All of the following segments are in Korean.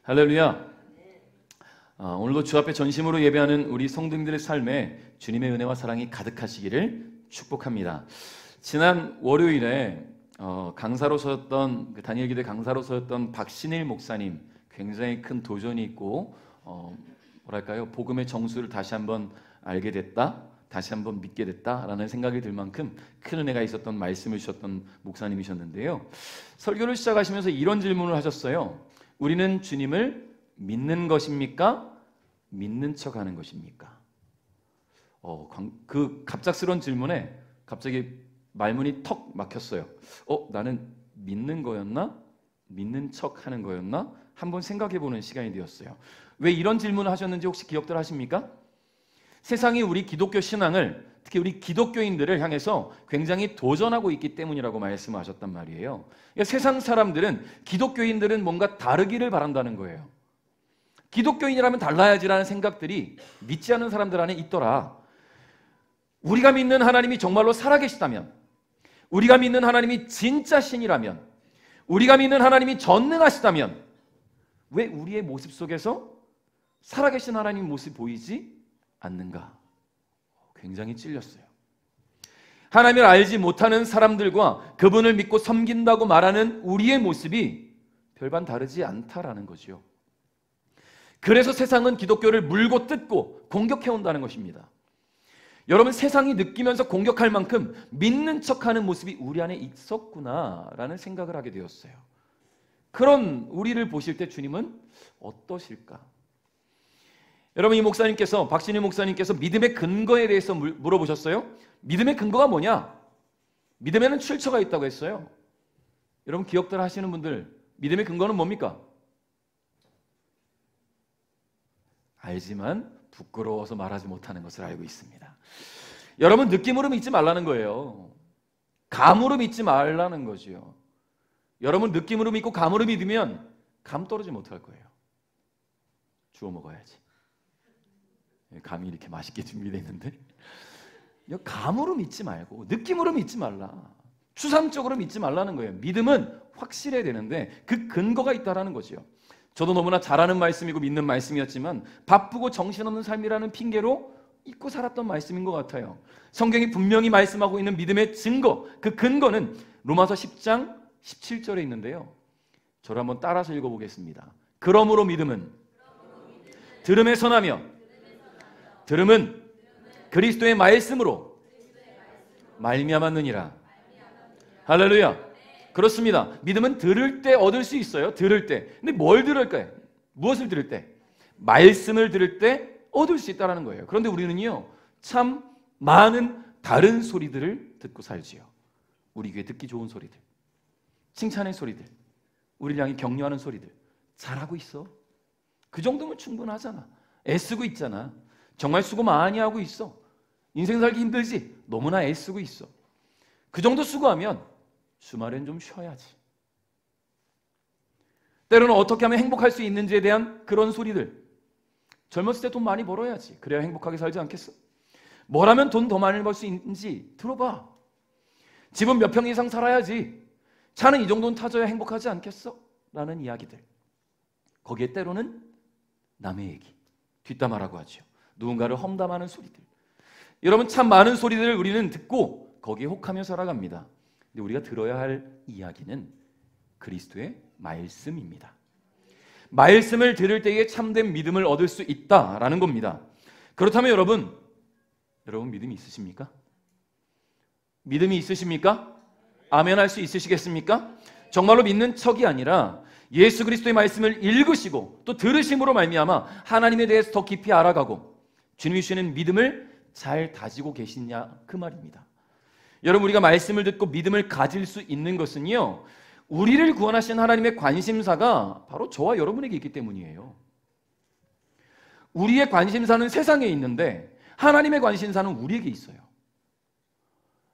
할렐루야. 오늘도 주 앞에 전심으로 예배하는 우리 성도님들의 삶에 주님의 은혜와 사랑이 가득하시기를 축복합니다. 지난 월요일에 강사로 서였던 다니엘 기대 강사로 서였던 박신일 목사님, 굉장히 큰 도전이 있고 복음의 정수를 다시 한번 알게 됐다, 다시 한번 믿게 됐다라는 생각이 들 만큼 큰 은혜가 있었던 말씀을 주셨던 목사님이셨는데요. 설교를 시작하시면서 이런 질문을 하셨어요. 우리는 주님을 믿는 것입니까? 믿는 척하는 것입니까? 그 갑작스러운 질문에 갑자기 말문이 턱 막혔어요. 나는 믿는 거였나? 믿는 척하는 거였나? 한번 생각해보는 시간이 되었어요. 왜 이런 질문을 하셨는지 혹시 기억들 하십니까? 세상이 우리 기독교 신앙을, 특히 우리 기독교인들을 향해서 굉장히 도전하고 있기 때문이라고 말씀하셨단 말이에요. 그러니까 세상 사람들은, 기독교인들은 뭔가 다르기를 바란다는 거예요. 기독교인이라면 달라야지라는 생각들이 믿지 않는 사람들 안에 있더라. 우리가 믿는 하나님이 정말로 살아계시다면, 우리가 믿는 하나님이 진짜 신이라면, 우리가 믿는 하나님이 전능하시다면 왜 우리의 모습 속에서 살아계신 하나님 모습이 보이지 않는가? 굉장히 찔렸어요. 하나님을 알지 못하는 사람들과 그분을 믿고 섬긴다고 말하는 우리의 모습이 별반 다르지 않다라는 거죠. 그래서 세상은 기독교를 물고 뜯고 공격해온다는 것입니다. 여러분, 세상이 느끼면서 공격할 만큼 믿는 척하는 모습이 우리 안에 있었구나라는 생각을 하게 되었어요. 그런 우리를 보실 때 주님은 어떠실까? 여러분, 이 목사님께서, 박신일 목사님께서 믿음의 근거에 대해서 물어보셨어요. 믿음의 근거가 뭐냐? 믿음에는 출처가 있다고 했어요. 여러분, 기억들 하시는 분들, 믿음의 근거는 뭡니까? 알지만 부끄러워서 말하지 못하는 것을 알고 있습니다. 여러분, 느낌으로 믿지 말라는 거예요. 감으로 믿지 말라는 거지요. 여러분, 느낌으로 믿고 감으로 믿으면 감 떨어지지 못할 거예요. 주워 먹어야지. 감이 이렇게 맛있게 준비되어 있는데, 감으로 믿지 말고 느낌으로 믿지 말라, 추상적으로 믿지 말라는 거예요. 믿음은 확실해야 되는데 그 근거가 있다라는 거죠. 저도 너무나 잘 아는 말씀이고 믿는 말씀이었지만 바쁘고 정신없는 삶이라는 핑계로 잊고 살았던 말씀인 것 같아요. 성경이 분명히 말씀하고 있는 믿음의 증거, 그 근거는 로마서 10장 17절에 있는데요. 저를 한번 따라서 읽어보겠습니다. 그러므로 믿음은 들음에서 나며, 들음은 그리스도의 말씀으로 말미암았느니라. 할렐루야. 그렇습니다. 믿음은 들을 때 얻을 수 있어요. 들을 때. 근데 뭘 들을까요? 무엇을 들을 때? 말씀을 들을 때 얻을 수 있다는 거예요. 그런데 우리는요, 참 많은 다른 소리들을 듣고 살지요. 우리 귀에 듣기 좋은 소리들, 칭찬의 소리들, 우리를 향해 격려하는 소리들. 잘하고 있어. 그 정도면 충분하잖아. 애쓰고 있잖아. 정말 수고 많이 하고 있어. 인생 살기 힘들지? 너무나 애쓰고 있어. 그 정도 수고하면 주말엔 좀 쉬어야지. 때로는 어떻게 하면 행복할 수 있는지에 대한 그런 소리들. 젊었을 때 돈 많이 벌어야지. 그래야 행복하게 살지 않겠어? 뭘 하면 돈 더 많이 벌 수 있는지 들어봐. 집은 몇 평 이상 살아야지. 차는 이 정도는 타줘야 행복하지 않겠어? 라는 이야기들. 거기에 때로는 남의 얘기, 뒷담화라고 하죠. 누군가를 험담하는 소리들. 여러분, 참 많은 소리들을 우리는 듣고 거기에 혹하며 살아갑니다. 근데 우리가 들어야 할 이야기는 그리스도의 말씀입니다. 말씀을 들을 때에 참된 믿음을 얻을 수 있다라는 겁니다. 그렇다면 여러분 믿음이 있으십니까? 믿음이 있으십니까? 아멘 할 수 있으시겠습니까? 정말로 믿는 척이 아니라 예수 그리스도의 말씀을 읽으시고 또 들으심으로 말미암아 하나님에 대해서 더 깊이 알아가고 주님이 주시는 믿음을 잘 다지고 계시냐, 그 말입니다. 여러분, 우리가 말씀을 듣고 믿음을 가질 수 있는 것은요, 우리를 구원하신 하나님의 관심사가 바로 저와 여러분에게 있기 때문이에요. 우리의 관심사는 세상에 있는데 하나님의 관심사는 우리에게 있어요.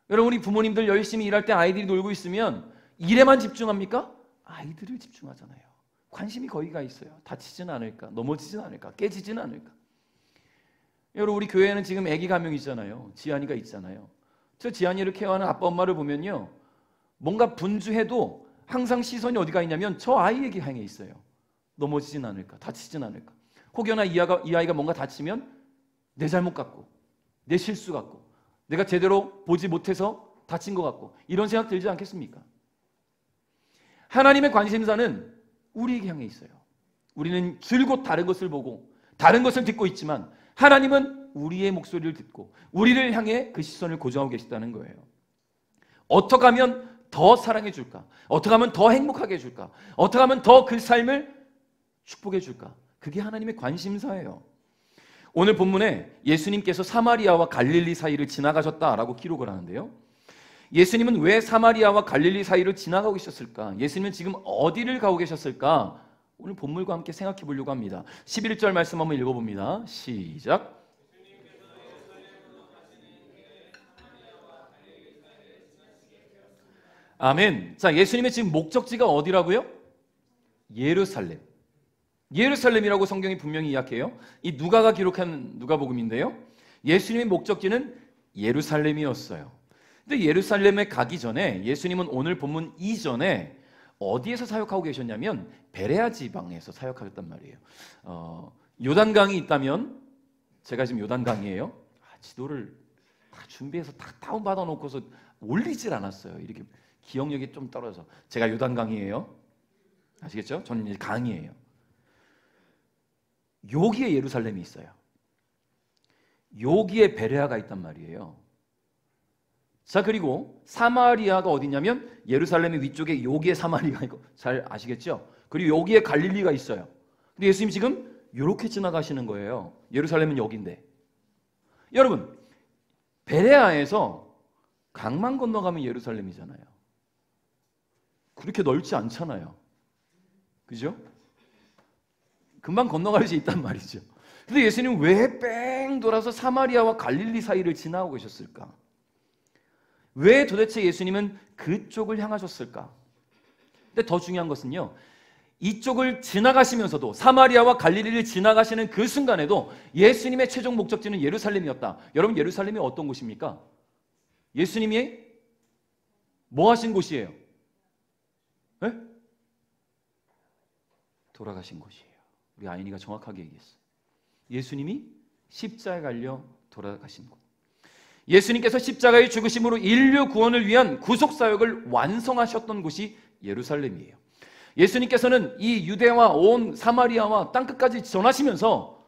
여러분, 우리 부모님들 열심히 일할 때 아이들이 놀고 있으면 일에만 집중합니까? 아이들을 집중하잖아요. 관심이 거기가 있어요. 다치진 않을까? 넘어지진 않을까? 깨지진 않을까? 여러분, 우리 교회에는 지금 아기가 한 명 있잖아요. 지안이가 있잖아요. 저 지안이를 케어하는 아빠 엄마를 보면요, 뭔가 분주해도 항상 시선이 어디가 있냐면 저 아이에게 향해 있어요. 넘어지진 않을까? 다치진 않을까? 혹여나 이 아이가 뭔가 다치면 내 잘못 같고 내 실수 같고 내가 제대로 보지 못해서 다친 것 같고 이런 생각 들지 않겠습니까? 하나님의 관심사는 우리에게 향해 있어요. 우리는 줄곧 다른 것을 보고 다른 것을 듣고 있지만 하나님은 우리의 목소리를 듣고 우리를 향해 그 시선을 고정하고 계시다는 거예요. 어떻게 하면 더 사랑해 줄까? 어떻게 하면 더 행복하게 해줄까? 어떻게 하면 더 그 삶을 축복해 줄까? 그게 하나님의 관심사예요. 오늘 본문에 예수님께서 사마리아와 갈릴리 사이를 지나가셨다라고 기록을 하는데요. 예수님은 왜 사마리아와 갈릴리 사이를 지나가고 계셨을까? 예수님은 지금 어디를 가고 계셨을까? 오늘 본문과 함께 생각해 보려고 합니다. 11절 말씀 한번 읽어봅니다. 시작. 아멘. 자, 예수님의 지금 목적지가 어디라고요? 예루살렘. 예루살렘이라고 성경이 분명히 이야기해요. 이 누가가 기록한 누가복음인데요. 예수님의 목적지는 예루살렘이었어요. 근데 예루살렘에 가기 전에 예수님은 오늘 본문 이전에 어디에서 사역하고 계셨냐면 베레아 지방에서 사역하셨단 말이에요. 요단강이 있다면 제가 지금 요단강이에요. 지도를 다 준비해서 다 다운받아 놓고서 올리질 않았어요. 이렇게 기억력이 좀 떨어져서 제가 요단강이에요. 아시겠죠? 저는 이제 강이에요. 여기에 예루살렘이 있어요. 여기에 베레아가 있단 말이에요. 자, 그리고 사마리아가 어디냐면 예루살렘의 위쪽에 여기에 사마리아가 있고 잘 아시겠죠? 그리고 여기에 갈릴리가 있어요. 근데 예수님 지금 이렇게 지나가시는 거예요. 예루살렘은 여기인데. 여러분, 베레아에서 강만 건너가면 예루살렘이잖아요. 그렇게 넓지 않잖아요. 그죠? 금방 건너갈 수 있단 말이죠. 근데 예수님은 왜 뺑 돌아서 사마리아와 갈릴리 사이를 지나고 계셨을까? 왜 도대체 예수님은 그쪽을 향하셨을까? 근데 더 중요한 것은요, 이쪽을 지나가시면서도 사마리아와 갈릴리를 지나가시는 그 순간에도 예수님의 최종 목적지는 예루살렘이었다. 여러분, 예루살렘이 어떤 곳입니까? 예수님이 뭐 하신 곳이에요? 네? 돌아가신 곳이에요. 우리 아인이가 정확하게 얘기했어요. 예수님이 십자가에 갈려 돌아가신 곳. 예수님께서 십자가의 죽으심으로 인류 구원을 위한 구속사역을 완성하셨던 곳이 예루살렘이에요. 예수님께서는 이 유대와 온 사마리아와 땅끝까지 전하시면서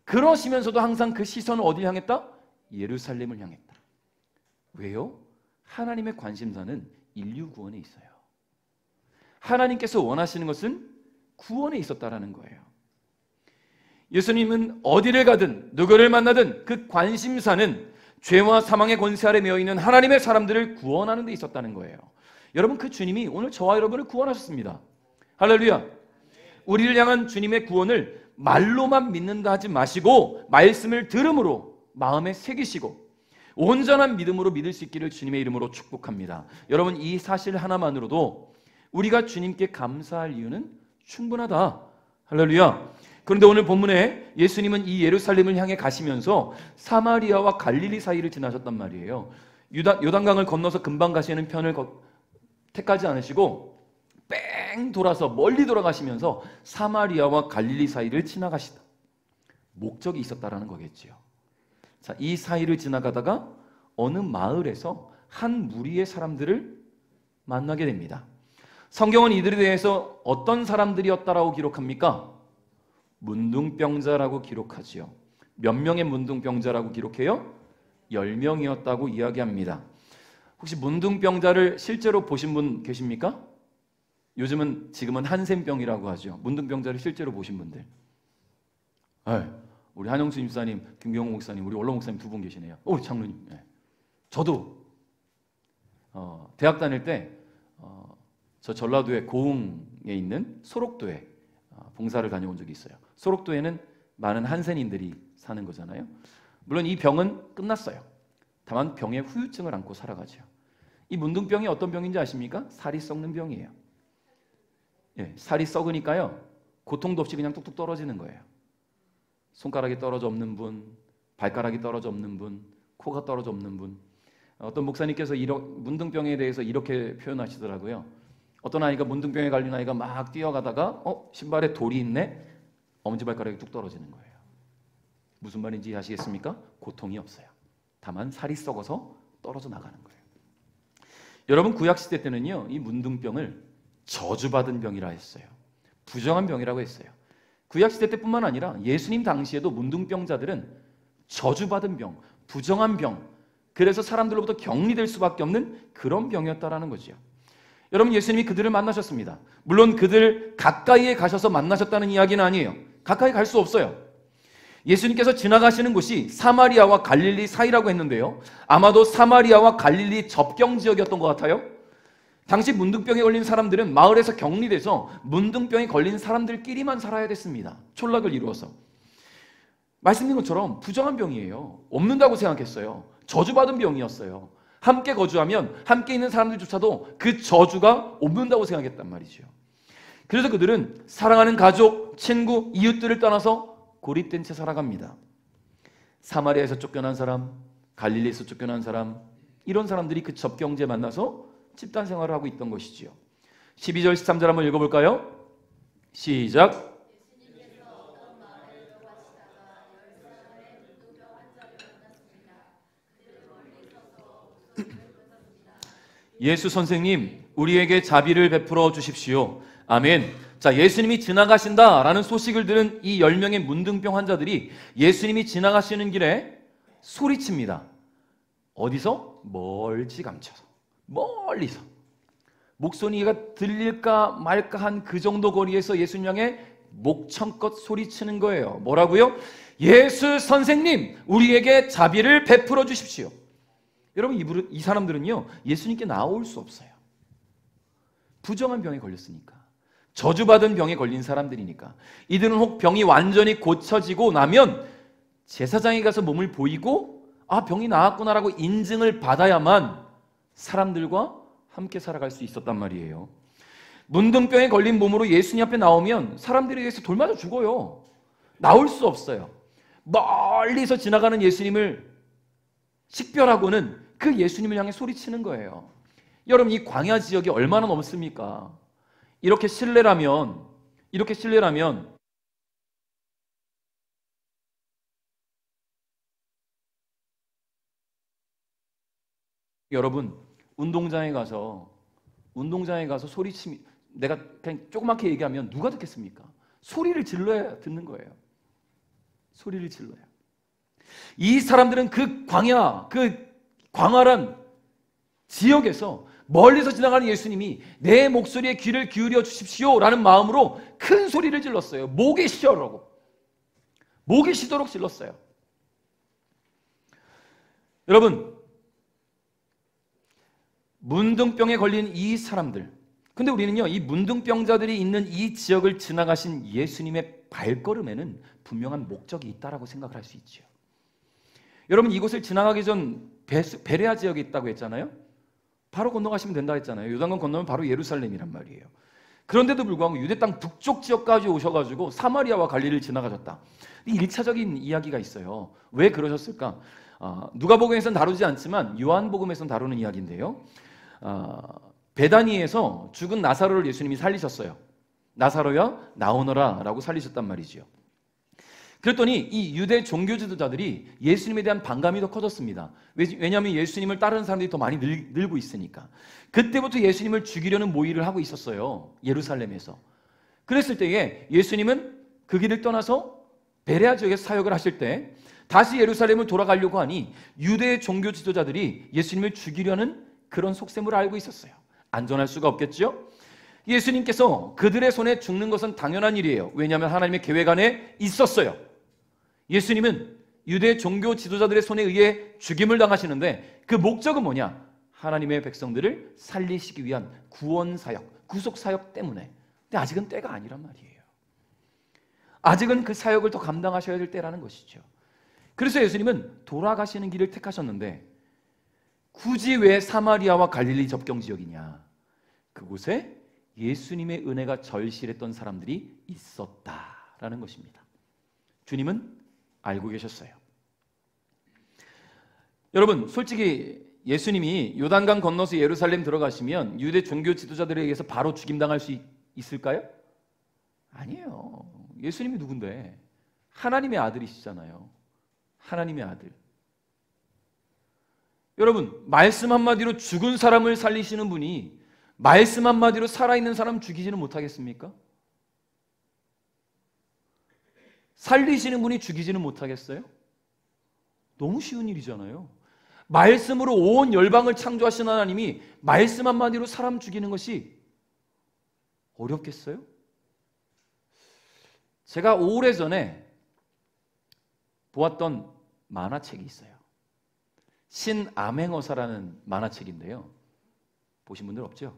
그러시면서도 항상 그 시선을 어디 향했다? 예루살렘을 향했다. 왜요? 하나님의 관심사는 인류 구원에 있어요. 하나님께서 원하시는 것은 구원에 있었다라는 거예요. 예수님은 어디를 가든 누구를 만나든 그 관심사는 죄와 사망의 권세 아래 매여 있는 하나님의 사람들을 구원하는 데 있었다는 거예요. 여러분, 그 주님이 오늘 저와 여러분을 구원하셨습니다. 할렐루야. 우리를 향한 주님의 구원을 말로만 믿는다 하지 마시고 말씀을 들음으로 마음에 새기시고 온전한 믿음으로 믿을 수 있기를 주님의 이름으로 축복합니다. 여러분, 이 사실 하나만으로도 우리가 주님께 감사할 이유는 충분하다. 할렐루야. 그런데 오늘 본문에 예수님은 이 예루살렘을 향해 가시면서 사마리아와 갈릴리 사이를 지나셨단 말이에요. 요단강을 건너서 금방 가시는 편을 택하지 않으시고 뺑 돌아서 멀리 돌아가시면서 사마리아와 갈릴리 사이를 지나가시다. 목적이 있었다라는 거겠지요. 자, 이 사이를 지나가다가 어느 마을에서 한 무리의 사람들을 만나게 됩니다. 성경은 이들에 대해서 어떤 사람들이었다라고 기록합니까? 문둥병자라고 기록하지요. 몇 명의 문둥병자라고 기록해요? 10명이었다고 이야기합니다. 혹시 문둥병자를 실제로 보신 분 계십니까? 지금은 한센병이라고 하죠. 문둥병자를 실제로 보신 분들. 우리 한영수 집사님, 김경호 목사님, 우리 원로 목사님 두 분 계시네요. 장로님. 저도 대학 다닐 때 저 전라도의 고흥에 있는 소록도에 봉사를 다녀온 적이 있어요. 소록도에는 많은 한센인들이 사는 거잖아요. 물론 이 병은 끝났어요. 다만 병의 후유증을 안고 살아가죠. 이 문둥병이 어떤 병인지 아십니까? 살이 썩는 병이에요. 살이 썩으니까요, 고통도 없이 그냥 뚝뚝 떨어지는 거예요. 손가락이 떨어져 없는 분, 발가락이 떨어져 없는 분, 코가 떨어져 없는 분. 어떤 목사님께서 문둥병에 대해서 이렇게 표현하시더라고요. 어떤 아이가 문둥병에 걸린 아이가 막 뛰어가다가 신발에 돌이 있네? 엄지발가락이 뚝 떨어지는 거예요. 무슨 말인지 아시겠습니까? 고통이 없어요. 다만 살이 썩어서 떨어져 나가는 거예요. 여러분, 구약시대 때는요, 이 문둥병을 저주받은 병이라 했어요. 부정한 병이라고 했어요. 구약시대 때뿐만 아니라 예수님 당시에도 문둥병자들은 저주받은 병, 부정한 병, 그래서 사람들로부터 격리될 수밖에 없는 그런 병이었다라는 거죠. 여러분, 예수님이 그들을 만나셨습니다. 물론 그들 가까이에 가셔서 만나셨다는 이야기는 아니에요. 가까이 갈 수 없어요. 예수님께서 지나가시는 곳이 사마리아와 갈릴리 사이라고 했는데요, 아마도 사마리아와 갈릴리 접경 지역이었던 것 같아요. 당시 문둥병에 걸린 사람들은 마을에서 격리돼서 문둥병에 걸린 사람들끼리만 살아야 됐습니다. 촌락을 이루어서. 말씀드린 것처럼 부정한 병이에요. 없는다고 생각했어요. 저주받은 병이었어요. 함께 거주하면 함께 있는 사람들조차도 그 저주가 없는다고 생각했단 말이죠. 그래서 그들은 사랑하는 가족, 친구, 이웃들을 떠나서 고립된 채 살아갑니다. 사마리아에서 쫓겨난 사람, 갈릴리에서 쫓겨난 사람, 이런 사람들이 그 접경지에 만나서 집단 생활을 하고 있던 것이지요. 12절 13절 한번 읽어볼까요? 시작. 예수 선생님, 우리에게 자비를 베풀어 주십시오. 아멘. 자, 예수님이 지나가신다라는 소식을 들은 이 10명의 문둥병 환자들이 예수님이 지나가시는 길에 소리칩니다. 어디서? 멀찌감쳐서, 멀리서. 목소리가 들릴까 말까 한 그 정도 거리에서 예수님 향해 목청껏 소리치는 거예요. 뭐라고요? 예수 선생님, 우리에게 자비를 베풀어 주십시오. 여러분, 이 사람들은요, 예수님께 나올 수 없어요. 부정한 병에 걸렸으니까. 저주받은 병에 걸린 사람들이니까. 이들은 혹 병이 완전히 고쳐지고 나면 제사장에 가서 몸을 보이고 병이 나았구나라고 인증을 받아야만 사람들과 함께 살아갈 수 있었단 말이에요. 문둥병에 걸린 몸으로 예수님 앞에 나오면 사람들에 의해서 돌맞아 죽어요. 나올 수 없어요. 멀리서 지나가는 예수님을 식별하고는 그 예수님을 향해 소리치는 거예요. 여러분, 이 광야 지역이 얼마나 넓습니까? 이렇게 신뢰라면 여러분, 운동장에 가서 소리치면, 내가 그냥 조그맣게 얘기하면 누가 듣겠습니까? 소리를 질러야 듣는 거예요. 소리를 질러야. 이 사람들은 그 광활한 지역에서 멀리서 지나가는 예수님이 내 목소리에 귀를 기울여 주십시오 라는 마음으로 큰 소리를 질렀어요. 목이 쉬어라고. 목이 쉬도록 질렀어요. 여러분, 문둥병에 걸린 이 사람들, 근데 우리는요, 이 문둥병자들이 있는 이 지역을 지나가신 예수님의 발걸음에는 분명한 목적이 있다라고 생각을 할 수 있죠. 여러분, 이곳을 지나가기 전 베레아 지역에 있다고 했잖아요. 바로 건너가시면 된다 했잖아요. 요단강 건너면 바로 예루살렘이란 말이에요. 그런데도 불구하고 유대 땅 북쪽 지역까지 오셔가지고 사마리아와 갈릴리를 지나가셨다. 이 1차적인 이야기가 있어요. 왜 그러셨을까? 누가복음에서는 다루지 않지만 요한복음에서는 다루는 이야기인데요. 베다니에서 죽은 나사로를 예수님이 살리셨어요. 나사로야 나오너라 라고 살리셨단 말이죠. 그랬더니 이 유대 종교 지도자들이 예수님에 대한 반감이 더 커졌습니다. 왜냐하면 예수님을 따르는 사람들이 더 많이 늘고 있으니까. 그때부터 예수님을 죽이려는 모의를 하고 있었어요. 예루살렘에서. 그랬을 때에 예수님은 그 길을 떠나서 베레아 지역에서 사역을 하실 때 다시 예루살렘을 돌아가려고 하니 유대 종교 지도자들이 예수님을 죽이려는 그런 속셈을 알고 있었어요. 안전할 수가 없겠죠? 예수님께서 그들의 손에 죽는 것은 당연한 일이에요. 왜냐하면 하나님의 계획 안에 있었어요. 예수님은 유대 종교 지도자들의 손에 의해 죽임을 당하시는데 그 목적은 뭐냐? 하나님의 백성들을 살리시기 위한 구원 사역, 구속 사역 때문에. 근데 아직은 때가 아니란 말이에요. 아직은 그 사역을 더 감당하셔야 될 때라는 것이죠. 그래서 예수님은 돌아가시는 길을 택하셨는데 굳이 왜 사마리아와 갈릴리 접경 지역이냐? 그곳에 예수님의 은혜가 절실했던 사람들이 있었다라는 것입니다. 주님은 알고 계셨어요. 여러분, 솔직히 예수님이 요단강 건너서 예루살렘 들어가시면 유대 종교 지도자들에 의해서 바로 죽임당할 수 있을까요? 아니에요. 예수님이 누군데? 하나님의 아들이시잖아요. 하나님의 아들. 여러분, 말씀 한마디로 죽은 사람을 살리시는 분이 말씀 한마디로 살아있는 사람 죽이지는 못하겠습니까? 살리시는 분이 죽이지는 못하겠어요? 너무 쉬운 일이잖아요. 말씀으로 온 열방을 창조하신 하나님이 말씀 한마디로 사람 죽이는 것이 어렵겠어요? 제가 오래전에 보았던 만화책이 있어요. 신암행어사라는 만화책인데요. 보신 분들 없죠?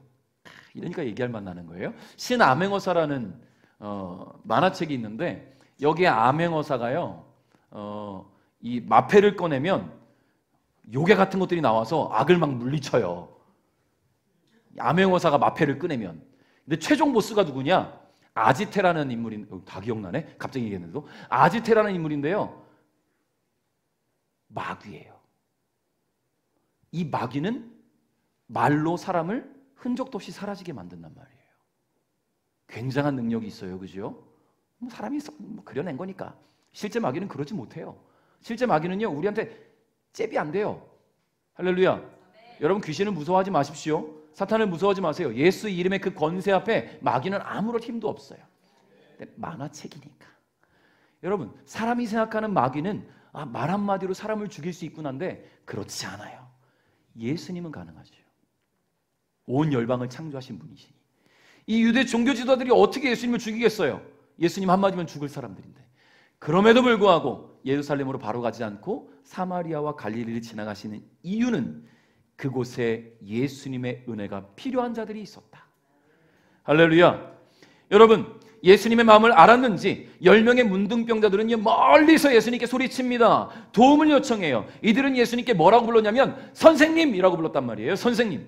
이러니까 얘기할 맛 나는 거예요. 신암행어사라는 만화책이 있는데 여기에 암행어사가요, 이 마패를 꺼내면 요괴 같은 것들이 나와서 악을 막 물리쳐요. 암행어사가 마패를 꺼내면. 근데 최종 보스가 누구냐? 아지테라는 다 기억나네? 갑자기 얘기했는데도. 아지테라는 인물인데요. 마귀예요. 이 마귀는 말로 사람을 흔적도 없이 사라지게 만든단 말이에요. 굉장한 능력이 있어요. 그죠? 사람이 그려낸 거니까. 실제 마귀는 그러지 못해요. 실제 마귀는요, 우리한테 잽이 안 돼요. 할렐루야. 네. 여러분, 귀신을 무서워하지 마십시오. 사탄을 무서워하지 마세요. 예수 이름의 그 권세 앞에 마귀는 아무런 힘도 없어요. 근데 만화책이니까. 여러분, 사람이 생각하는 마귀는 말 한마디로 사람을 죽일 수 있구나인데 그렇지 않아요. 예수님은 가능하죠. 온 열방을 창조하신 분이시니. 이 유대 종교 지도자들이 어떻게 예수님을 죽이겠어요? 예수님 한마디면 죽을 사람들인데. 그럼에도 불구하고 예루살렘으로 바로 가지 않고 사마리아와 갈릴리를 지나가시는 이유는 그곳에 예수님의 은혜가 필요한 자들이 있었다. 할렐루야. 여러분, 예수님의 마음을 알았는지 10명의 문둥병자들은 멀리서 예수님께 소리칩니다. 도움을 요청해요. 이들은 예수님께 뭐라고 불렀냐면 선생님이라고 불렀단 말이에요. 선생님.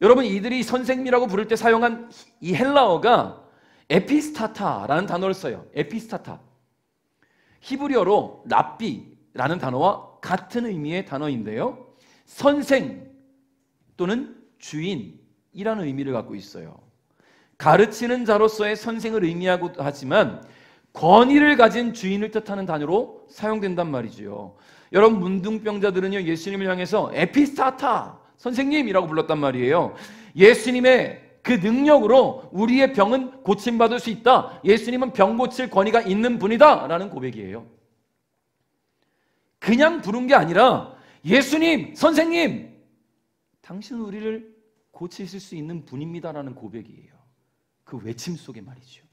여러분, 이들이 선생님이라고 부를 때 사용한 이 헬라어가 에피스타타라는 단어를 써요. 에피스타타. 히브리어로 랍비라는 단어와 같은 의미의 단어인데요. 선생 또는 주인이라는 의미를 갖고 있어요. 가르치는 자로서의 선생을 의미하기도 하지만 권위를 가진 주인을 뜻하는 단어로 사용된단 말이죠. 여러분, 문둥병자들은요, 예수님을 향해서 에피스타타, 선생님이라고 불렀단 말이에요. 예수님의 그 능력으로 우리의 병은 고침받을 수 있다. 예수님은 병 고칠 권위가 있는 분이다 라는 고백이에요. 그냥 부른 게 아니라 예수님, 선생님, 당신은 우리를 고치실 수 있는 분입니다 라는 고백이에요. 그 외침 속에 말이죠.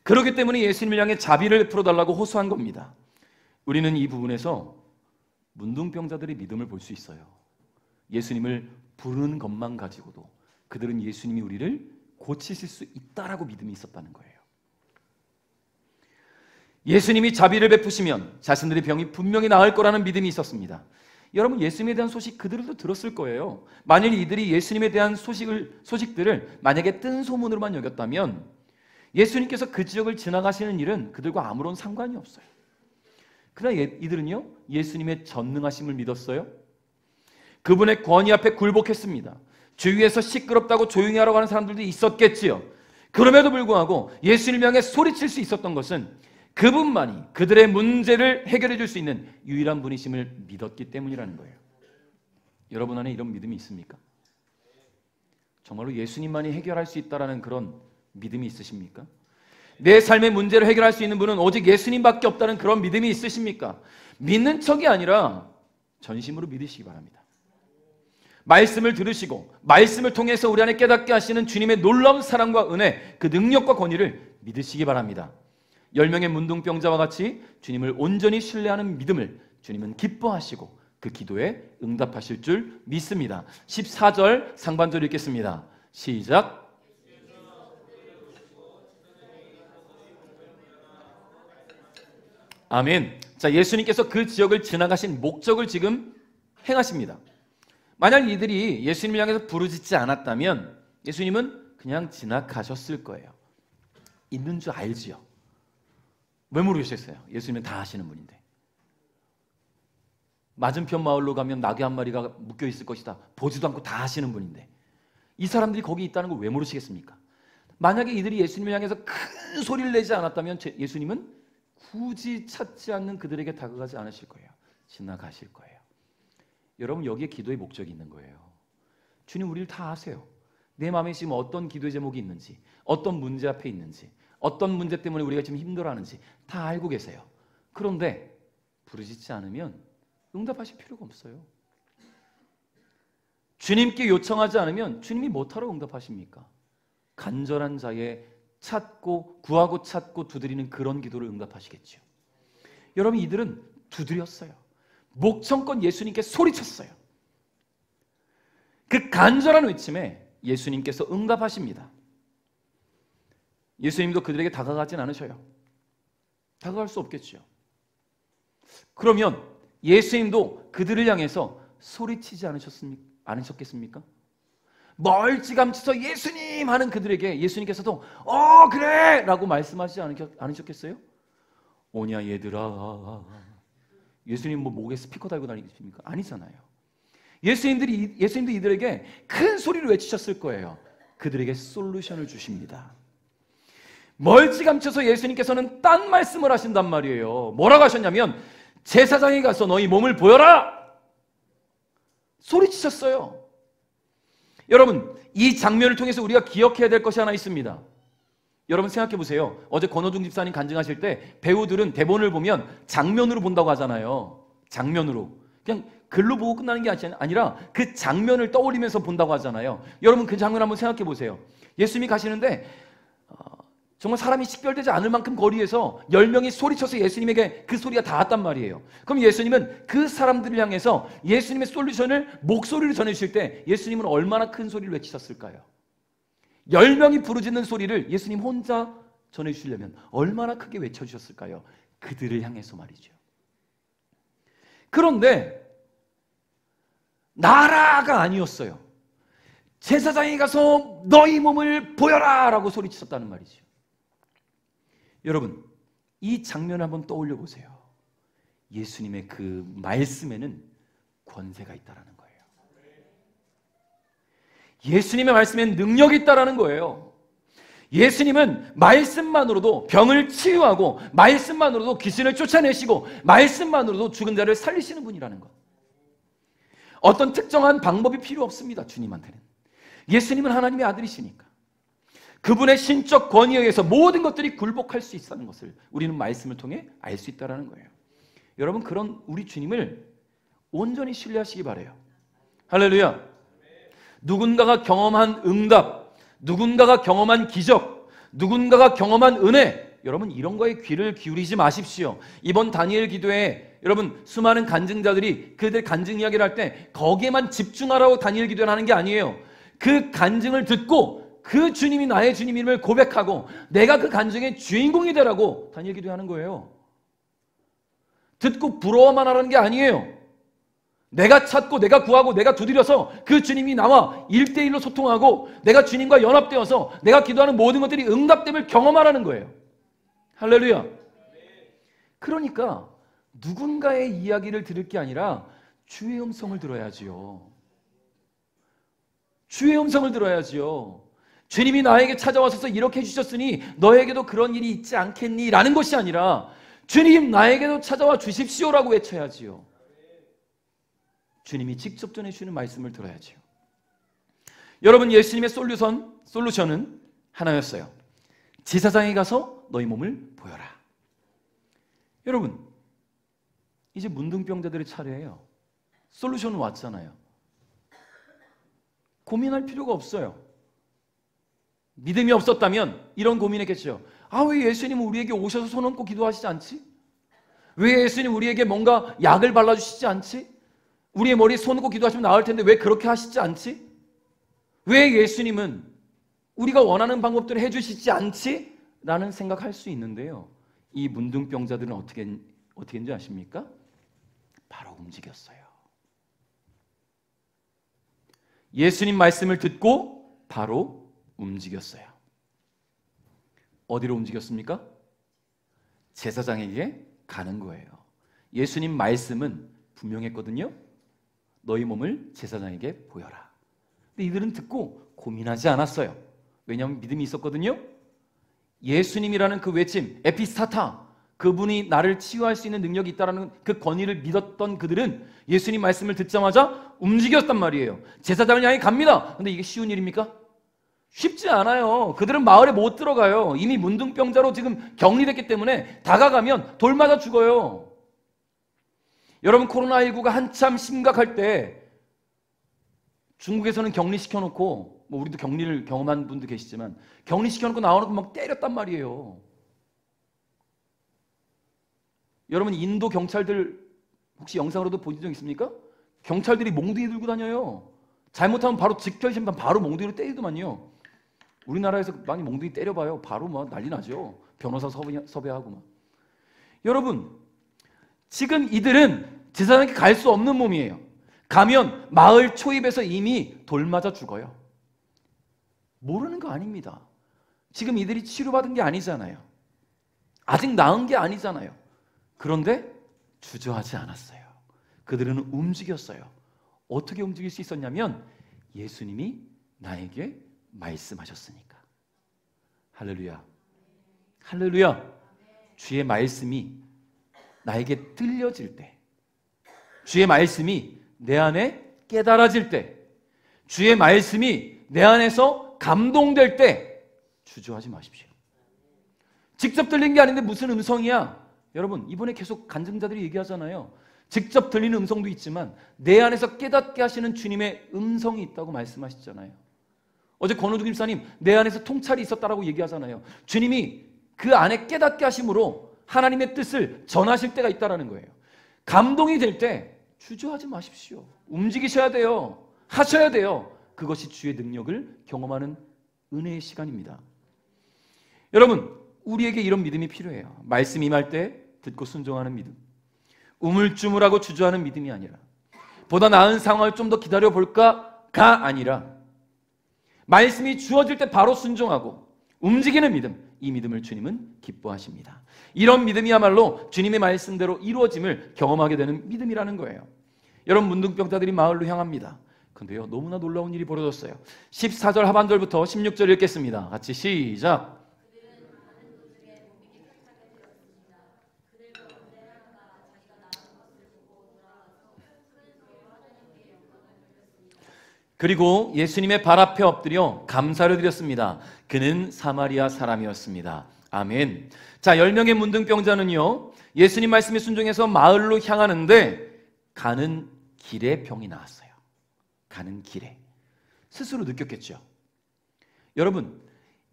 그렇기 때문에 예수님을 향해 자비를 베풀어 달라고 호소한 겁니다. 우리는 이 부분에서 문둥병자들의 믿음을 볼 수 있어요. 예수님을 부르는 것만 가지고도 그들은 예수님이 우리를 고치실 수 있다라고 믿음이 있었다는 거예요. 예수님이 자비를 베푸시면 자신들의 병이 분명히 나을 거라는 믿음이 있었습니다. 여러분, 예수님에 대한 소식 그들도 들었을 거예요. 만일 이들이 예수님에 대한 소식들을 만약에 뜬 소문으로만 여겼다면 예수님께서 그 지역을 지나가시는 일은 그들과 아무런 상관이 없어요. 그러나 이들은요, 예수님의 전능하심을 믿었어요. 그분의 권위 앞에 굴복했습니다. 주위에서 시끄럽다고 조용히 하라고 하는 사람들도 있었겠지요. 그럼에도 불구하고 예수님을 향해 소리칠 수 있었던 것은 그분만이 그들의 문제를 해결해 줄 수 있는 유일한 분이심을 믿었기 때문이라는 거예요. 여러분 안에 이런 믿음이 있습니까? 정말로 예수님만이 해결할 수 있다는 그런 믿음이 있으십니까? 내 삶의 문제를 해결할 수 있는 분은 오직 예수님밖에 없다는 그런 믿음이 있으십니까? 믿는 척이 아니라 전심으로 믿으시기 바랍니다. 말씀을 들으시고 말씀을 통해서 우리 안에 깨닫게 하시는 주님의 놀라운 사랑과 은혜, 그 능력과 권위를 믿으시기 바랍니다. 10명의 문둥병자와 같이 주님을 온전히 신뢰하는 믿음을 주님은 기뻐하시고 그 기도에 응답하실 줄 믿습니다. 14절 상반절 읽겠습니다. 시작. 아멘. 자, 예수님께서 그 지역을 지나가신 목적을 지금 행하십니다. 만약 이들이 예수님을 향해서 부르짖지 않았다면 예수님은 그냥 지나가셨을 거예요. 있는 줄 알지요. 왜 모르겠어요? 예수님은 다 아시는 분인데. 맞은편 마을로 가면 나귀 한 마리가 묶여 있을 것이다. 보지도 않고 다 하시는 분인데 이 사람들이 거기 있다는 걸 왜 모르시겠습니까? 만약에 이들이 예수님을 향해서 큰 소리를 내지 않았다면 예수님은 굳이 찾지 않는 그들에게 다가가지 않으실 거예요. 지나가실 거예요. 여러분, 여기에 기도의 목적이 있는 거예요. 주님, 우리를 다 아세요. 내 마음에 지금 어떤 기도의 제목이 있는지, 어떤 문제 앞에 있는지, 어떤 문제 때문에 우리가 지금 힘들어하는지 다 알고 계세요. 그런데 부르짖지 않으면 응답하실 필요가 없어요. 주님께 요청하지 않으면 주님이 못하러 응답하십니까? 간절한 자의 찾고 구하고 찾고 두드리는 그런 기도를 응답하시겠죠. 여러분, 이들은 두드렸어요. 목청껏 예수님께 소리쳤어요. 그 간절한 외침에 예수님께서 응답하십니다. 예수님도 그들에게 다가가진 않으셔요. 다가갈 수 없겠죠. 그러면 예수님도 그들을 향해서 소리치지 않으셨겠습니까? 멀찌감치서 예수님 하는 그들에게 예수님께서도 그래! 라고 말씀하시지 않으셨겠어요? 오냐 얘들아. 예수님 뭐 목에 스피커 달고 다니십니까? 아니잖아요. 예수님도 이들에게 큰 소리를 외치셨을 거예요. 그들에게 솔루션을 주십니다. 멀찌감쳐서 예수님께서는 딴 말씀을 하신단 말이에요. 뭐라고 하셨냐면 제사장에 가서 너희 몸을 보여라! 소리치셨어요. 여러분, 이 장면을 통해서 우리가 기억해야 될 것이 하나 있습니다. 여러분 생각해 보세요. 어제 권호중 집사님 간증하실 때 배우들은 대본을 보면 장면으로 본다고 하잖아요. 장면으로. 그냥 글로 보고 끝나는 게 아니라 그 장면을 떠올리면서 본다고 하잖아요. 여러분 그 장면 한번 생각해 보세요. 예수님이 가시는데 정말 사람이 식별되지 않을 만큼 거리에서 10명이 소리쳐서 예수님에게 그 소리가 닿았단 말이에요. 그럼 예수님은 그 사람들을 향해서 예수님의 솔루션을 목소리로 전해주실 때 예수님은 얼마나 큰 소리를 외치셨을까요? 10명이 부르짖는 소리를 예수님 혼자 전해주시려면 얼마나 크게 외쳐주셨을까요? 그들을 향해서 말이죠. 그런데 나라가 아니었어요. 제사장이 가서 너희 몸을 보여라 라고 소리치셨다는 말이죠. 여러분, 이 장면을 한번 떠올려 보세요. 예수님의 그 말씀에는 권세가 있다라는 거예요. 예수님의 말씀에는 능력이 있다라는 거예요. 예수님은 말씀만으로도 병을 치유하고 말씀만으로도 귀신을 쫓아내시고 말씀만으로도 죽은 자를 살리시는 분이라는 것. 어떤 특정한 방법이 필요 없습니다. 주님한테는. 예수님은 하나님의 아들이시니까. 그분의 신적 권위에 의해서 모든 것들이 굴복할 수 있다는 것을 우리는 말씀을 통해 알 수 있다는 거예요. 여러분, 그런 우리 주님을 온전히 신뢰하시기 바라요. 할렐루야. 누군가가 경험한 응답, 누군가가 경험한 기적, 누군가가 경험한 은혜, 여러분 이런 거에 귀를 기울이지 마십시오. 이번 다니엘 기도에 여러분 수많은 간증자들이 그들 간증 이야기를 할 때 거기에만 집중하라고 다니엘 기도를 하는 게 아니에요. 그 간증을 듣고 그 주님이 나의 주님임을 고백하고 내가 그 간증의 주인공이 되라고 다니엘 기도하는 거예요. 듣고 부러워만 하라는 게 아니에요. 내가 찾고 내가 구하고 내가 두드려서 그 주님이 나와 1대1로 소통하고 내가 주님과 연합되어서 내가 기도하는 모든 것들이 응답됨을 경험하라는 거예요. 할렐루야. 그러니까 누군가의 이야기를 들을 게 아니라 주의 음성을 들어야지요. 주의 음성을 들어야지요. 주님이 나에게 찾아와서 이렇게 해주셨으니 너에게도 그런 일이 있지 않겠니? 라는 것이 아니라 주님 나에게도 찾아와 주십시오라고 외쳐야지요. 주님이 직접 전해주시는 말씀을 들어야지요. 여러분, 예수님의 솔루션은 하나였어요. 제사장에 가서 너희 몸을 보여라. 여러분, 이제 문둥병자들의 차례예요. 솔루션은 왔잖아요. 고민할 필요가 없어요. 믿음이 없었다면 이런 고민했겠죠. 왜 예수님은 우리에게 오셔서 손 얹고 기도하시지 않지? 왜 예수님 우리에게 뭔가 약을 발라주시지 않지? 우리의 머리에 손 얹고 기도하시면 나을 텐데 왜 그렇게 하시지 않지? 왜 예수님은 우리가 원하는 방법들을 해주시지 않지? 라는 생각할 수 있는데요. 이 문둥병자들은 어떻게 했는지 아십니까? 바로 움직였어요. 예수님 말씀을 듣고 바로 움직였어요. 어디로 움직였습니까? 제사장에게 가는 거예요. 예수님 말씀은 분명했거든요. 너희 몸을 제사장에게 보여라. 근데 이들은 듣고 고민하지 않았어요. 왜냐하면 믿음이 있었거든요. 예수님이라는 그 외침, 에피스타타, 그분이 나를 치유할 수 있는 능력이 있다는 그 권위를 믿었던 그들은 예수님 말씀을 듣자마자 움직였단 말이에요. 제사장을 향해 갑니다. 근데 이게 쉬운 일입니까? 쉽지 않아요. 그들은 마을에 못 들어가요. 이미 문둥병자로 지금 격리됐기 때문에 다가가면 돌 맞아 죽어요. 여러분, 코로나19가 한참 심각할 때 중국에서는 격리시켜놓고, 뭐 우리도 격리를 경험한 분도 계시지만 격리시켜놓고 나와놓고 막 때렸단 말이에요. 여러분, 인도 경찰들 혹시 영상으로도 보신 적 있습니까? 경찰들이 몽둥이 들고 다녀요. 잘못하면 바로 직결심판 바로 몽둥이로 때리더만요. 우리나라에서 많이 몽둥이 때려봐요. 바로 막 난리 나죠. 변호사 섭외하고 막. 여러분, 지금 이들은 제사장에게 갈 수 없는 몸이에요. 가면 마을 초입에서 이미 돌 맞아 죽어요. 모르는 거 아닙니다. 지금 이들이 치료받은 게 아니잖아요. 아직 나은 게 아니잖아요. 그런데 주저하지 않았어요. 그들은 움직였어요. 어떻게 움직일 수 있었냐면 예수님이 나에게 말씀하셨으니까. 할렐루야. 할렐루야. 주의 말씀이 나에게 들려질 때, 주의 말씀이 내 안에 깨달아질 때, 주의 말씀이 내 안에서 감동될 때 주저하지 마십시오. 직접 들린 게 아닌데 무슨 음성이야? 여러분, 이번에 계속 간증자들이 얘기하잖아요. 직접 들리는 음성도 있지만 내 안에서 깨닫게 하시는 주님의 음성이 있다고 말씀하시잖아요. 어제 권호중 김사님 내 안에서 통찰이 있었다라고 얘기하잖아요. 주님이 그 안에 깨닫게 하심으로 하나님의 뜻을 전하실 때가 있다라는 거예요. 감동이 될 때 주저하지 마십시오. 움직이셔야 돼요. 하셔야 돼요. 그것이 주의 능력을 경험하는 은혜의 시간입니다. 여러분, 우리에게 이런 믿음이 필요해요. 말씀 임할 때 듣고 순종하는 믿음. 우물쭈물하고 주저하는 믿음이 아니라, 보다 나은 상황을 좀 더 기다려볼까가 아니라, 말씀이 주어질 때 바로 순종하고 움직이는 믿음, 이 믿음을 주님은 기뻐하십니다. 이런 믿음이야말로 주님의 말씀대로 이루어짐을 경험하게 되는 믿음이라는 거예요. 여러분, 문둥병자들이 마을로 향합니다. 근데요, 너무나 놀라운 일이 벌어졌어요. 14절 하반절부터 16절 읽겠습니다. 같이 시작. 그리고 예수님의 발 앞에 엎드려 감사를 드렸습니다. 그는 사마리아 사람이었습니다. 아멘. 자, 10명의 문둥병자는요, 예수님 말씀에 순종해서 마을로 향하는데 가는 길에 병이 나왔어요. 가는 길에. 스스로 느꼈겠죠. 여러분,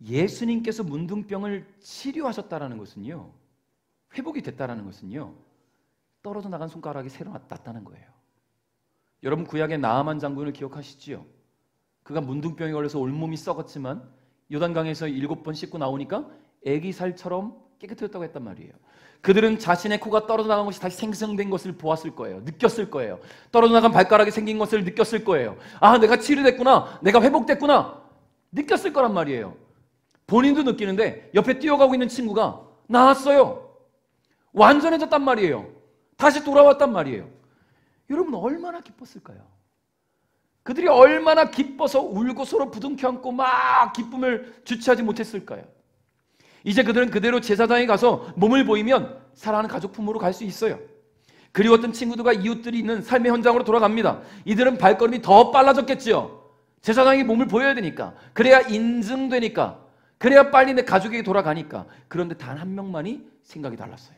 예수님께서 문둥병을 치료하셨다는 것은요, 회복이 됐다는 것은요, 떨어져 나간 손가락이 새로 났다는 거예요. 여러분, 구약의 나아만 장군을 기억하시지요? 그가 문둥병에 걸려서 온몸이 썩었지만 요단강에서 7번 씻고 나오니까 애기 살처럼 깨끗해졌다고 했단 말이에요. 그들은 자신의 코가 떨어져 나간 것이 다시 생성된 것을 보았을 거예요. 느꼈을 거예요. 떨어져 나간 발가락이 생긴 것을 느꼈을 거예요. 아, 내가 치료됐구나, 내가 회복됐구나, 느꼈을 거란 말이에요. 본인도 느끼는데 옆에 뛰어가고 있는 친구가 나았어요. 완전해졌단 말이에요. 다시 돌아왔단 말이에요. 여러분, 얼마나 기뻤을까요? 그들이 얼마나 기뻐서 울고 서로 부둥켜 안고 막 기쁨을 주체하지 못했을까요? 이제 그들은 그대로 제사장에 가서 몸을 보이면 사랑하는 가족 품으로 갈 수 있어요. 그리웠던 친구들과 이웃들이 있는 삶의 현장으로 돌아갑니다. 이들은 발걸음이 더 빨라졌겠지요. 제사장에게 몸을 보여야 되니까, 그래야 인증되니까, 그래야 빨리 내 가족에게 돌아가니까. 그런데 단 한 명만이 생각이 달랐어요.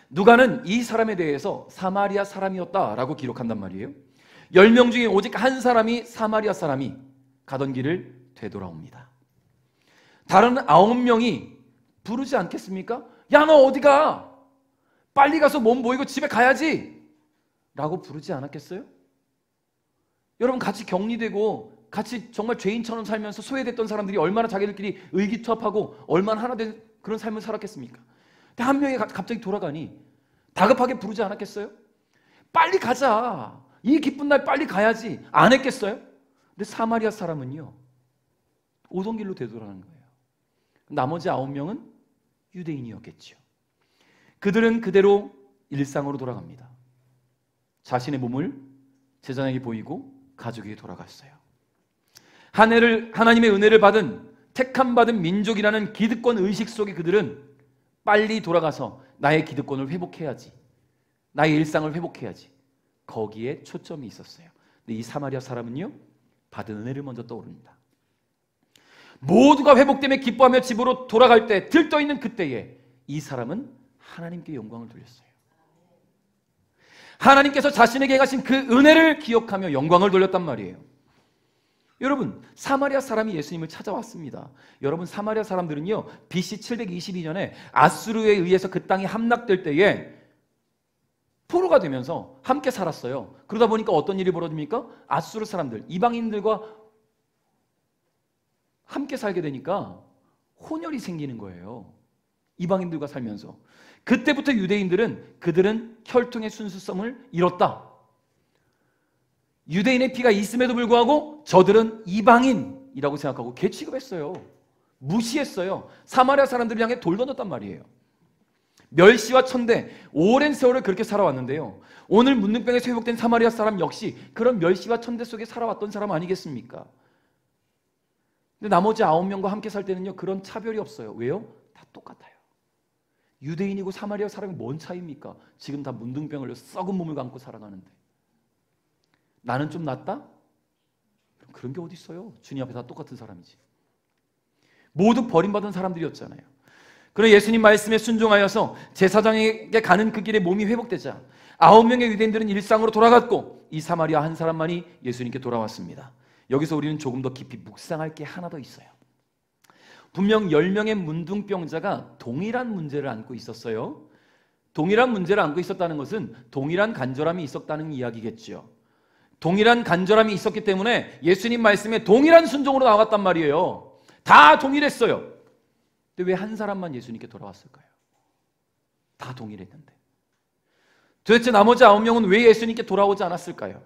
누가는 이 사람에 대해서 사마리아 사람이었다라고 기록한단 말이에요. 10명 중에 오직 한 사람이 사마리아 사람이 가던 길을 되돌아옵니다. 다른 9명이 부르지 않겠습니까? 야, 너 어디 가? 빨리 가서 몸 보이고 집에 가야지 라고 부르지 않았겠어요? 여러분, 같이 격리되고 같이 정말 죄인처럼 살면서 소외됐던 사람들이 얼마나 자기들끼리 의기투합하고 얼마나 하나 된 그런 삶을 살았겠습니까? 근데 한 명이 갑자기 돌아가니 다급하게 부르지 않았겠어요? 빨리 가자, 이 기쁜 날 빨리 가야지 안 했겠어요? 근데 사마리아 사람은요, 오던 길로 되돌아가는 거예요. 나머지 9명은 유대인이었겠죠. 그들은 그대로 일상으로 돌아갑니다. 자신의 몸을 제사장에게 보이고 가족에게 돌아갔어요. 하나님의 은혜를 받은 택함받은 민족이라는 기득권 의식 속에 그들은 빨리 돌아가서 나의 기득권을 회복해야지, 나의 일상을 회복해야지, 거기에 초점이 있었어요. 근데 이 사마리아 사람은요, 받은 은혜를 먼저 떠오릅니다. 모두가 회복되며 기뻐하며 집으로 돌아갈 때, 들떠있는 그때에 이 사람은 하나님께 영광을 돌렸어요. 하나님께서 자신에게 행하신 그 은혜를 기억하며 영광을 돌렸단 말이에요. 여러분, 사마리아 사람이 예수님을 찾아왔습니다. 여러분, 사마리아 사람들은요, BC 722년에 아수르에 의해서 그 땅이 함락될 때에 포로가 되면서 함께 살았어요. 그러다 보니까 어떤 일이 벌어집니까? 아수르 사람들, 이방인들과 함께 살게 되니까 혼혈이 생기는 거예요. 이방인들과 살면서. 그때부터 유대인들은 그들은 혈통의 순수성을 잃었다. 유대인의 피가 있음에도 불구하고 저들은 이방인이라고 생각하고 개 취급했어요. 무시했어요. 사마리아 사람들을 향해 돌 던졌단 말이에요. 멸시와 천대, 오랜 세월을 그렇게 살아왔는데요, 오늘 문둥병에서 회복된 사마리아 사람 역시 그런 멸시와 천대 속에 살아왔던 사람 아니겠습니까? 근데 나머지 9명과 함께 살 때는요, 그런 차별이 없어요. 왜요? 다 똑같아요. 유대인이고 사마리아 사람이 뭔 차이입니까? 지금 다 문둥병을 썩은 몸을 감고 살아가는데 나는 좀 낫다? 그런 게 어디 있어요? 주님 앞에 다 똑같은 사람이지. 모두 버림받은 사람들이었잖아요. 그러나 예수님 말씀에 순종하여서 제사장에게 가는 그 길에 몸이 회복되자 9명의 유대인들은 일상으로 돌아갔고 이 사마리아 한 사람만이 예수님께 돌아왔습니다. 여기서 우리는 조금 더 깊이 묵상할 게 하나 더 있어요. 분명 10명의 문둥병자가 동일한 문제를 안고 있었어요. 동일한 문제를 안고 있었다는 것은 동일한 간절함이 있었다는 이야기겠죠. 동일한 간절함이 있었기 때문에 예수님 말씀에 동일한 순종으로 나왔단 말이에요. 다 동일했어요. 근데 왜 한 사람만 예수님께 돌아왔을까요? 다 동일했는데. 도대체 나머지 9명은 왜 예수님께 돌아오지 않았을까요?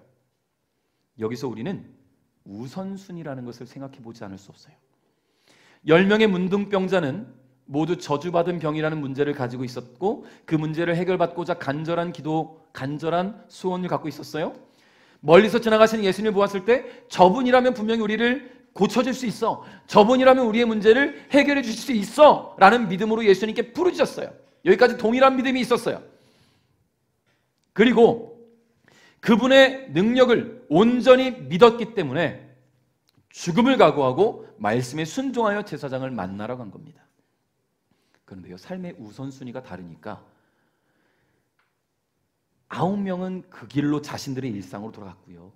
여기서 우리는 우선순위라는 것을 생각해 보지 않을 수 없어요. 10명의 문둥병자는 모두 저주받은 병이라는 문제를 가지고 있었고 그 문제를 해결받고자 간절한 기도, 간절한 소원을 갖고 있었어요. 멀리서 지나가시는 예수님을 보았을 때 저분이라면 분명히 우리를 고쳐줄 수 있어, 저분이라면 우리의 문제를 해결해 주실 수 있어 라는 믿음으로 예수님께 부르짖었어요. 여기까지 동일한 믿음이 있었어요. 그리고 그분의 능력을 온전히 믿었기 때문에 죽음을 각오하고 말씀에 순종하여 제사장을 만나러 간 겁니다. 그런데요, 삶의 우선순위가 다르니까 9명은 그 길로 자신들의 일상으로 돌아갔고요,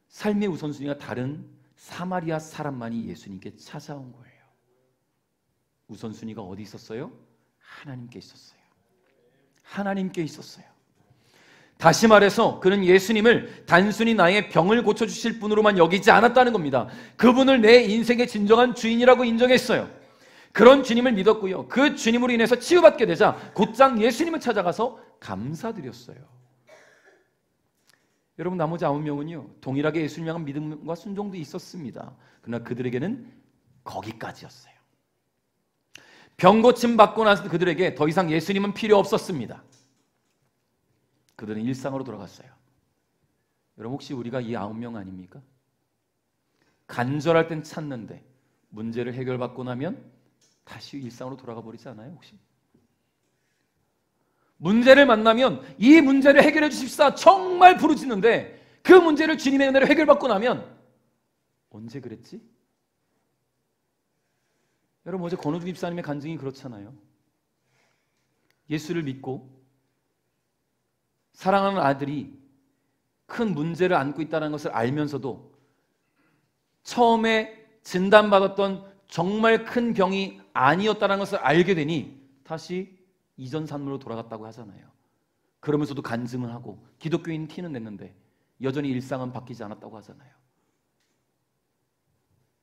삶의 우선순위가 다른 사마리아 사람만이 예수님께 찾아온 거예요. 우선순위가 어디 있었어요? 하나님께 있었어요. 하나님께 있었어요. 다시 말해서 그는 예수님을 단순히 나의 병을 고쳐주실 분으로만 여기지 않았다는 겁니다. 그분을 내 인생의 진정한 주인이라고 인정했어요. 그런 주님을 믿었고요, 그 주님으로 인해서 치유받게 되자 곧장 예수님을 찾아가서 감사드렸어요. 여러분, 나머지 9명은요 동일하게 예수님 향한 믿음과 순종도 있었습니다. 그러나 그들에게는 거기까지였어요. 병 고침 받고 나서 그들에게 더 이상 예수님은 필요 없었습니다. 그들은 일상으로 돌아갔어요. 여러분, 혹시 우리가 이 9명 아닙니까? 간절할 땐 찾는데 문제를 해결받고 나면 다시 일상으로 돌아가 버리지 않아요? 혹시? 문제를 만나면 이 문제를 해결해 주십사 정말 부르짖는데 그 문제를 주님의 은혜로 해결받고 나면 언제 그랬지? 여러분, 어제 권호주 집사님의 간증이 그렇잖아요. 예수를 믿고 사랑하는 아들이 큰 문제를 안고 있다는 것을 알면서도 처음에 진단받았던 정말 큰 병이 아니었다는 것을 알게 되니 다시 이전 삶으로 돌아갔다고 하잖아요. 그러면서도 간증을 하고 기독교인 티는 냈는데 여전히 일상은 바뀌지 않았다고 하잖아요.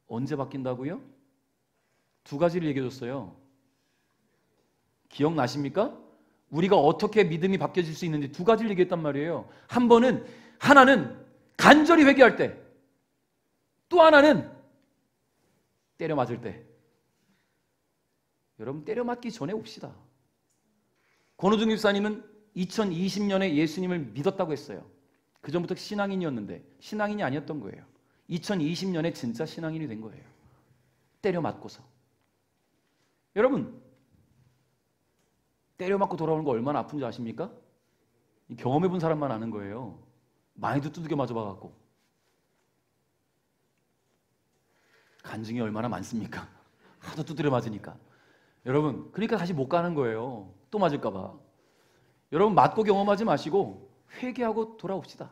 언제 바뀐다고요? 2가지를 얘기해 줬어요. 기억나십니까? 우리가 어떻게 믿음이 바뀌어질 수 있는지 2가지를 얘기했단 말이에요. 하나는 간절히 회개할 때, 또 하나는 때려 맞을 때. 여러분, 때려 맞기 전에 옵시다. 권호중 집사님은 2020년에 예수님을 믿었다고 했어요. 그 전부터 신앙인이었는데 신앙인이 아니었던 거예요. 2020년에 진짜 신앙인이 된 거예요. 때려 맞고서. 여러분, 때려 맞고 돌아오는 거 얼마나 아픈지 아십니까? 경험해 본 사람만 아는 거예요. 많이도 두들겨 맞아봐갖고. 간증이 얼마나 많습니까? 하도 두드려 맞으니까. 여러분, 그러니까 다시 못 가는 거예요. 또 맞을까 봐. 여러분, 맞고 경험하지 마시고 회개하고 돌아옵시다.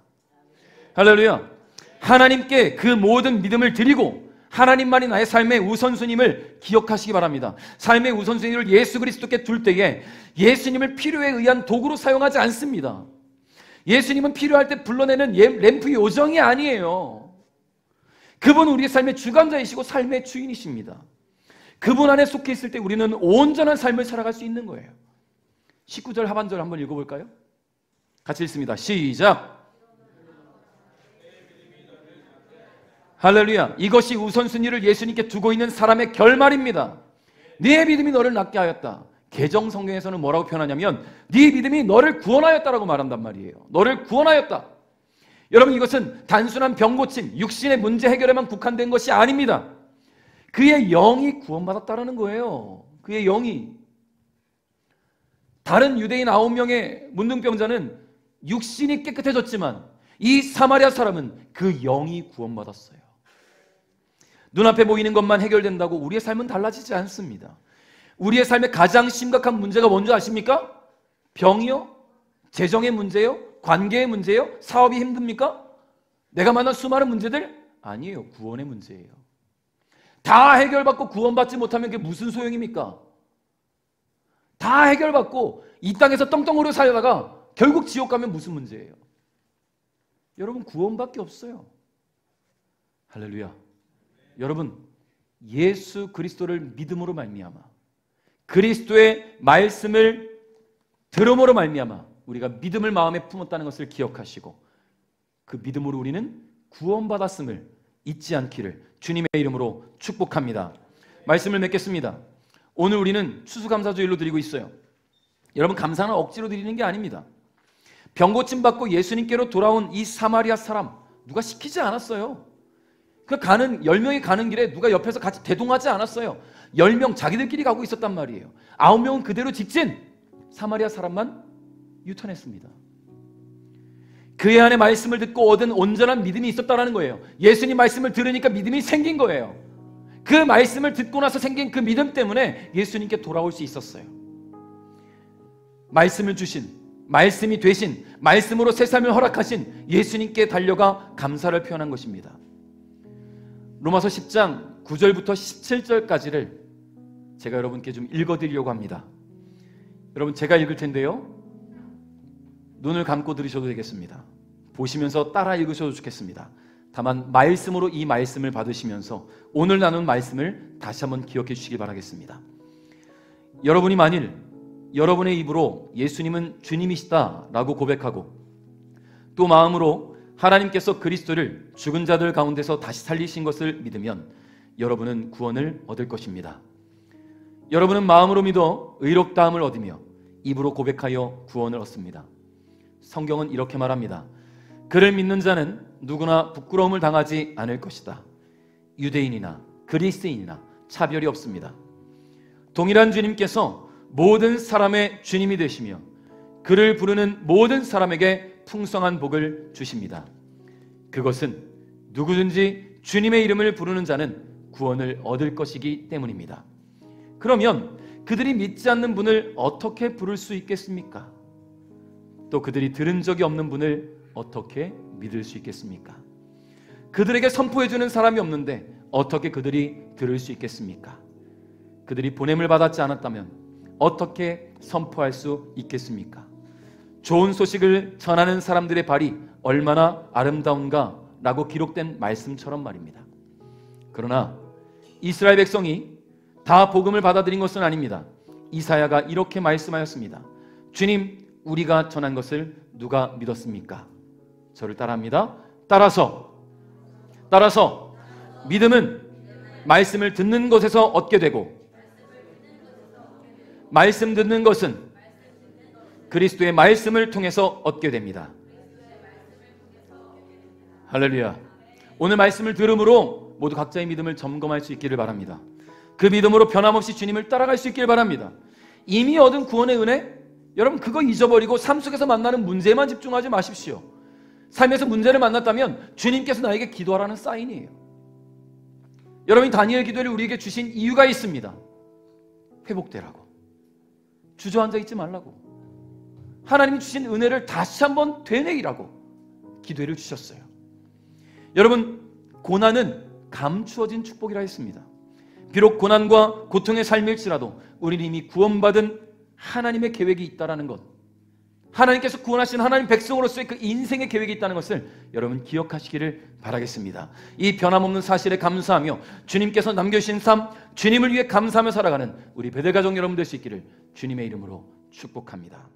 할렐루야. 하나님께 그 모든 믿음을 드리고 하나님만이 나의 삶의 우선순위임을 기억하시기 바랍니다. 삶의 우선순위를 예수 그리스도께 둘 때에 예수님을 필요에 의한 도구로 사용하지 않습니다. 예수님은 필요할 때 불러내는 램프 요정이 아니에요. 그분은 우리의 삶의 주관자이시고 삶의 주인이십니다. 그분 안에 속해 있을 때 우리는 온전한 삶을 살아갈 수 있는 거예요. 19절 하반절 한번 읽어볼까요? 같이 읽습니다. 시작. 할렐루야. 이것이 우선순위를 예수님께 두고 있는 사람의 결말입니다. 네 믿음이 너를 낫게 하였다. 개정 성경에서는 뭐라고 표현하냐면 네 믿음이 너를 구원하였다라고 말한단 말이에요. 너를 구원하였다. 여러분, 이것은 단순한 병 고침, 육신의 문제 해결에만 국한된 것이 아닙니다. 그의 영이 구원받았다라는 거예요. 그의 영이. 다른 유대인 9명의 문둥병자는 육신이 깨끗해졌지만 이 사마리아 사람은 그 영이 구원받았어요. 눈앞에 보이는 것만 해결된다고 우리의 삶은 달라지지 않습니다. 우리의 삶의 가장 심각한 문제가 뭔지 아십니까? 병이요? 재정의 문제요? 관계의 문제요? 사업이 힘듭니까? 내가 만난 수많은 문제들? 아니에요. 구원의 문제예요. 다 해결받고 구원받지 못하면 그게 무슨 소용입니까? 다 해결받고 이 땅에서 떵떵거려 살다가 결국 지옥 가면 무슨 문제예요? 여러분, 구원밖에 없어요. 할렐루야. 여러분, 예수 그리스도를 믿음으로 말미암아 그리스도의 말씀을 들음으로 말미암아 우리가 믿음을 마음에 품었다는 것을 기억하시고 그 믿음으로 우리는 구원받았음을 잊지 않기를 주님의 이름으로 축복합니다. 말씀을 맺겠습니다. 오늘 우리는 추수감사주일로 드리고 있어요. 여러분, 감사는 억지로 드리는 게 아닙니다. 병고침 받고 예수님께로 돌아온 이 사마리아 사람, 누가 시키지 않았어요. 그 10명이 가는 길에 누가 옆에서 같이 대동하지 않았어요. 10명 자기들끼리 가고 있었단 말이에요. 9명은 그대로 직진, 사마리아 사람만 유턴했습니다. 그의 안에 말씀을 듣고 얻은 온전한 믿음이 있었다는 거예요. 예수님 말씀을 들으니까 믿음이 생긴 거예요. 그 말씀을 듣고 나서 생긴 그 믿음 때문에 예수님께 돌아올 수 있었어요. 말씀을 주신, 말씀이 되신, 말씀으로 새 삶을 허락하신 예수님께 달려가 감사를 표현한 것입니다. 로마서 10장 9절부터 17절까지를 제가 여러분께 좀 읽어드리려고 합니다. 여러분, 제가 읽을 텐데요, 눈을 감고 들으셔도 되겠습니다. 보시면서 따라 읽으셔도 좋겠습니다. 다만 말씀으로 이 말씀을 받으시면서 오늘 나눈 말씀을 다시 한번 기억해 주시기 바라겠습니다. 여러분이 만일 여러분의 입으로 예수님은 주님이시다라고 고백하고 또 마음으로 하나님께서 그리스도를 죽은 자들 가운데서 다시 살리신 것을 믿으면 여러분은 구원을 얻을 것입니다. 여러분은 마음으로 믿어 의롭다함을 얻으며 입으로 고백하여 구원을 얻습니다. 성경은 이렇게 말합니다. 그를 믿는 자는 누구나 부끄러움을 당하지 않을 것이다. 유대인이나 그리스인이나 차별이 없습니다. 동일한 주님께서 모든 사람의 주님이 되시며 그를 부르는 모든 사람에게 풍성한 복을 주십니다. 그것은 누구든지 주님의 이름을 부르는 자는 구원을 얻을 것이기 때문입니다. 그러면 그들이 믿지 않는 분을 어떻게 부를 수 있겠습니까? 또 그들이 들은 적이 없는 분을 어떻게 믿을 수 있겠습니까? 그들에게 선포해주는 사람이 없는데 어떻게 그들이 들을 수 있겠습니까? 그들이 보냄을 받았지 않았다면 어떻게 선포할 수 있겠습니까? 좋은 소식을 전하는 사람들의 발이 얼마나 아름다운가 라고 기록된 말씀처럼 말입니다. 그러나 이스라엘 백성이 다 복음을 받아들인 것은 아닙니다. 이사야가 이렇게 말씀하였습니다. 주님, 우리가 전한 것을 누가 믿었습니까? 저를 따라합니다. 따라서 믿음은 말씀을 듣는 것에서 얻게 되고 말씀 듣는 것은 그리스도의 말씀을 통해서 얻게 됩니다. 할렐루야. 오늘 말씀을 들음으로 모두 각자의 믿음을 점검할 수 있기를 바랍니다. 그 믿음으로 변함없이 주님을 따라갈 수 있기를 바랍니다. 이미 얻은 구원의 은혜, 여러분 그거 잊어버리고 삶 속에서 만나는 문제만 집중하지 마십시오. 삶에서 문제를 만났다면 주님께서 나에게 기도하라는 사인이에요. 여러분이 다니엘 기도를 우리에게 주신 이유가 있습니다. 회복되라고, 주저앉아 있지 말라고, 하나님이 주신 은혜를 다시 한번 되뇌이라고 기도를 주셨어요. 여러분, 고난은 감추어진 축복이라 했습니다. 비록 고난과 고통의 삶일지라도 우리는 이미 구원받은 하나님의 계획이 있다는 것, 하나님께서 구원하신 하나님 백성으로서의 그 인생의 계획이 있다는 것을 여러분 기억하시기를 바라겠습니다. 이 변함없는 사실에 감사하며 주님께서 남겨주신 삶, 주님을 위해 감사하며 살아가는 우리 베델가족 여러분 될 수 있기를 주님의 이름으로 축복합니다.